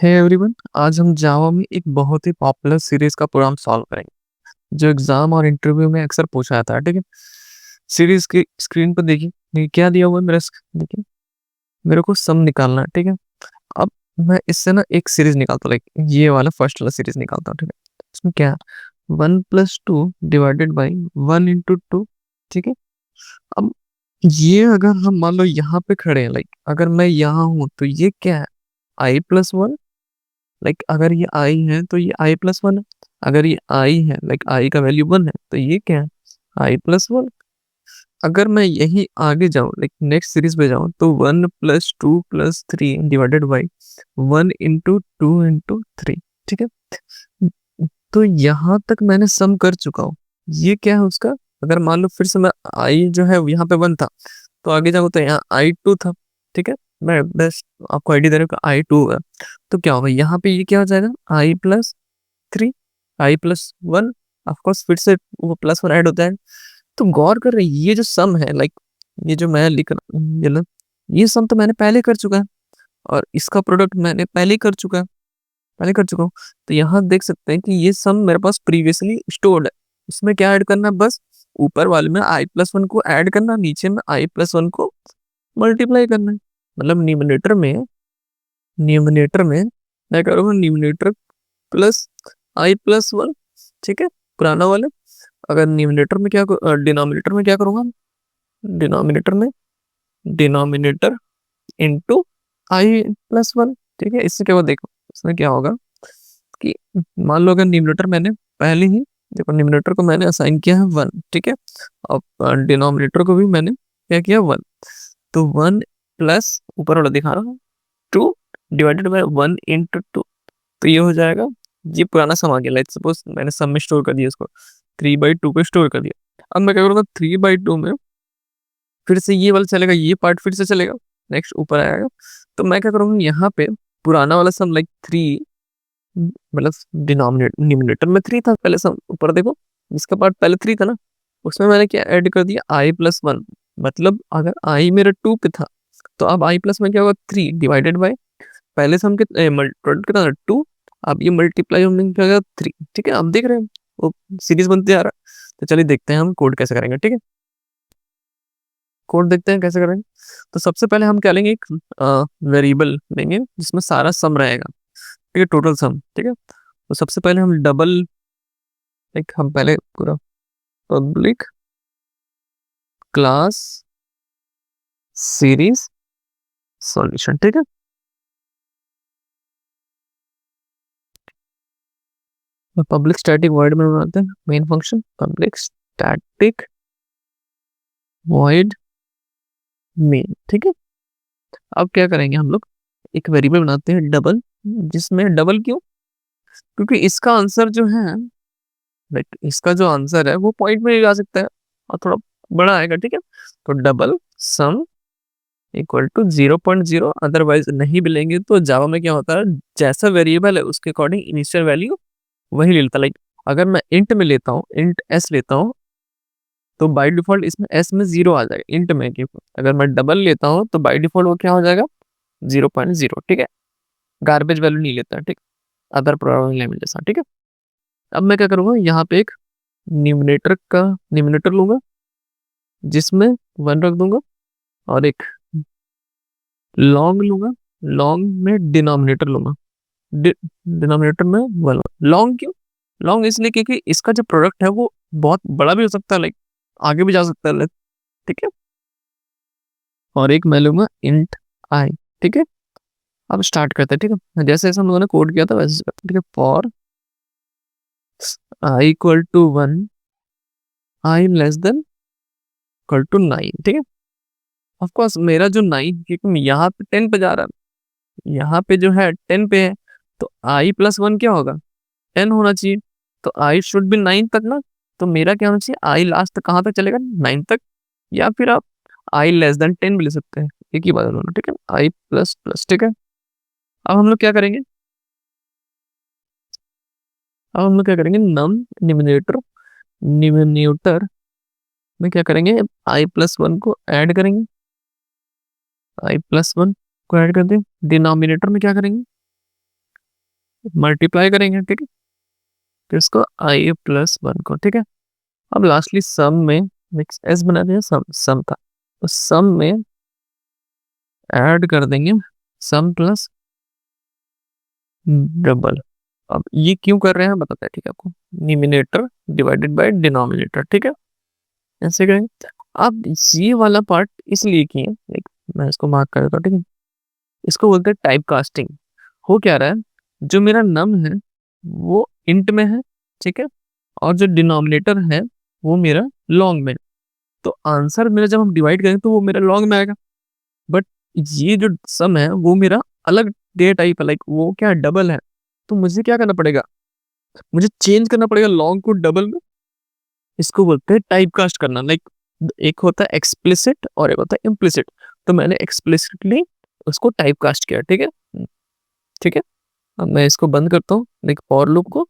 Hey everyone, आज हम जावा में एक बहुत ही पॉपुलर सीरीज का प्रोग्राम सॉल्व करेंगे जो एग्जाम और इंटरव्यू में अक्सर पूछा जाता है। ठीक है, सीरीज की स्क्रीन पर देखिए, ये क्या दिया हुआ है मेरे देखिए, मेरे को सम निकालना है। ठीक है, अब मैं इससे ना एक सीरीज निकालता हूँ, लाइक ये वाला फर्स्ट वाला सीरीज निकालता हूँ। ठीक है, इसमें क्या है, 1+2 डिवाइडेड बाई 1 into 2। ठीक है, अब ये अगर हम मान लो यहाँ पे खड़े हैं, लाइक अगर मैं यहाँ हूँ तो ये क्या है, i+1। लाइक अगर ये आई है तो ये i+1 है। अगर ये आई है, लाइक आई का वैल्यू 1 है, तो ये क्या है, i+1। अगर मैं यही आगे जाऊं, लाइक नेक्स्ट सीरीज पे जाऊं, तो 1+2+3 डिवाइडेड बाई 1 into 2 into 3। ठीक है, तो यहाँ तक मैंने सम कर चुका हूँ। ये क्या है उसका, अगर मान लो फिर से मैं आई जो है यहाँ पे 1 था, तो आगे जाऊँ तो यहाँ i2 था। ठीक है, मैं बस आपको आइडिया दे रहा हूँ कि i2 होगा, तो क्या होगा यहाँ पे, ये क्या हो जाएगा, i+3, i+1। ऑफकोर्स फिर से वो +1 ऐड होता है। तो गौर कर रहे हैं, ये जो सम है, लाइक ये जो मैं लिख रहा हूँ, ये सम तो मैंने पहले कर चुका है, और इसका प्रोडक्ट मैंने पहले ही कर चुका है, पहले कर चुका हूँ। तो यहाँ देख सकते हैं कि ये सम मेरे पास प्रीवियसली स्टोर्ड है। उसमें क्या ऐड करना है, बस ऊपर वाले में i+1 को ऐड करना, नीचे में i+1 को मल्टीप्लाई करना है। मतलब न्यूमिनेटर में मैं करूँगा न्यूमिनेटर प्लस i+1। ठीक है, पुराना वाले। अगर न्यूमिनेटर में क्या, डिनोमिनेटर में क्या करूँगा, डिनोमिनेटर में डिनोमिनेटर इंटू i+1। ठीक है, इससे क्या होगा, देखो इसमें क्या होगा कि मान लो अगर न्यूमिनेटर मैंने पहले ही, देखो न्यूमिनेटर को मैंने असाइन किया है 1। ठीक है, और डिनोमिनेटर को भी मैंने क्या किया, 1। तो 1 प्लस ऊपर वाला दिखा रहा हूँ 2 डिवाइडेड बाय 1 into 2। तो ये हो जाएगा, ये पुराना सम आ गया। लेट्स सपोज मैंने सम में स्टोर कर दिया इसको, 3/2 पे स्टोर कर दिया। अब मैं क्या करूँगा, 3/2 में फिर से ये वाला चलेगा, ये पार्ट फिर से चलेगा, नेक्स्ट ऊपर आएगा। तो मैं क्या करूँगा, यहाँ पे पुराना वाला सम लाइक 3, मतलब न्यूमिनेटर में 3 था पहले सम, ऊपर देखो जिसका पार्ट पहले 3 था ना, उसमें मैंने क्या ऐड कर दिया, i+1। मतलब अगर i मेरा 2 पे था, तो अब i+ में क्या होगा, 3 डिवाइडेड बाय पहले सम के प्रोडक्ट कितना था, 2। अब ये मल्टीप्लाई हमने क्या किया, 3। ठीक है, अब देख रहे हैं वो सीरीज बनते जा रहा है। तो चलिए देखते हैं हम कोड कैसे करेंगे। ठीक है, कोड देखते हैं कैसे करेंगे। तो सबसे पहले हम क्या लेंगे, एक वेरिएबल लेंगे जिसमें सारा सम रहेगा। ठीक है, टोटल सम। ठीक है, तो सबसे पहले हम डबल, एक हम पहले पूरा पब्लिक क्लास सीरीज सॉल्यूशन। ठीक है, पब्लिक स्टैटिक वॉइड में बनाते हैं main function, public static void main. ठीक है, अब क्या करेंगे हम लोग, एक वेरिएबल बनाते हैं डबल, जिसमें डबल क्यों, क्योंकि इसका आंसर जो है, लाइक इसका जो आंसर है वो पॉइंट में जा सकता है और थोड़ा बड़ा आएगा। ठीक है, तो double sum equal to 0.0, otherwise नहीं मिलेंगे। तो जावा में क्या होता है, जैसा वेरिएबल है उसके अकॉर्डिंग इनिशियल वैल्यू वही ले लेता। लाइक अगर मैं इंट में लेता हूँ, इंट एस लेता हूँ, तो बाय डिफॉल्ट इसमें एस में 0 आ जाएगा इंट में। अगर मैं डबल लेता हूँ तो बाय डिफॉल्ट वो क्या हो जाएगा, 0.0। ठीक है, गार्बेज वैल्यू नहीं लेता। ठीक, अदर प्रोग्रामिंग लैंग्वेज जैसा। ठीक है, अब मैं क्या करूँगा, यहाँ पे एक न्यूमिनेटर लूंगा जिसमें 1 रख दूंगा, और एक लॉन्ग लूंगा, लॉन्ग में डिनोमिनेटर लूंगा, डिनोमिनेटर में 1। लॉन्ग क्यों, लॉन्ग इसलिए क्योंकि इसका जो प्रोडक्ट है वो बहुत बड़ा भी हो सकता है, लाइक आगे भी जा सकता है। ठीक है, और एक मैं लूंगा इंट आई। ठीक है, अब स्टार्ट करते हैं। ठीक है, जैसे जैसे हम लोगों ने कोड किया था वैसे करते हैं। ठीक है, for I equal to 1, I less than equal to 9। ठीक है, ऑफकोर्स मेरा जो 9, क्योंकि यहाँ पे 10 पे जा रहा है, यहाँ पे जो है 10 पे है, तो i+1 क्या होगा, 10 होना चाहिए। तो आई शुड बी 9 तक ना, तो मेरा क्या होना चाहिए, आई लास्ट तक कहाँ तक चलेगा, 9 तक। या फिर आप आई लेस देन 10 भी ले सकते हैं, एक ही बात है दोनों। ठीक है, i++। ठीक है, अब हम लोग क्या करेंगे, अब हम लोग क्या करेंगे, नम निम्नेटर में क्या करेंगे, i+1 को ऐड करेंगे, i+1 को ऐड कर दें। डिनोमिनेटर में क्या करेंगे, मल्टीप्लाई करेंगे, ठीक है, तो इसको i प्लस 1 को, ठीक है। अब लास्टली सम में मिक्स एस बना दें, सम था, तो सम में ऐड कर देंगे सम प्लस डबल। अब ये क्यों कर रहे हैं बताते हैं, ठीक है आपको, न्यूमरेटर डिवाइडेड बाय डिनोमिनेटर, ठीक है, ऐसे करेंगे। अब ये वाला पार्ट इसलिए किए, लाइक मैं इसको मार्क कर देता हूँ, ठीक है, इसको बोलते हैं टाइप कास्टिंग। हो क्या रहा है, जो मेरा नम है वो इंट में है, ठीक है, और जो डिनोमिनेटर है वो मेरा लॉन्ग में है। तो आंसर मेरा जब हम डिवाइड करेंगे तो वो मेरा लॉन्ग में आएगा, बट ये जो सम है वो मेरा अलग डे टाइप है, लाइक वो क्या डबल है। तो मुझे क्या करना पड़ेगा, मुझे चेंज करना पड़ेगा लॉन्ग को डबल में। इसको बोलते हैं टाइप कास्ट करना, लाइक एक होता है एक्सप्लिसिट और एक होता है इम्प्लिसिट। तो मैंने एक्सप्लिसिटली उसको टाइप कास्ट किया, ठीक है, ठीक है। अब मैं इसको बंद करता हूँ, लाइक फॉर लूप को,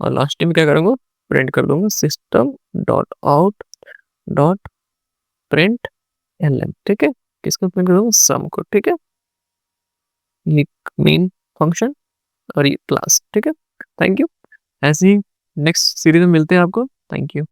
और लास्ट में क्या करूँगा, प्रिंट कर दूंगा system dot out dot print ln, ठीक है, किसको प्रिंट करूँगा, सम को, ठीक है, ये मेन फंक्शन और ये क्लास, ठीक है। Thank you. ऐसे ही नेक्स्ट सीरीज में मिलते हैं आपको। Thank you.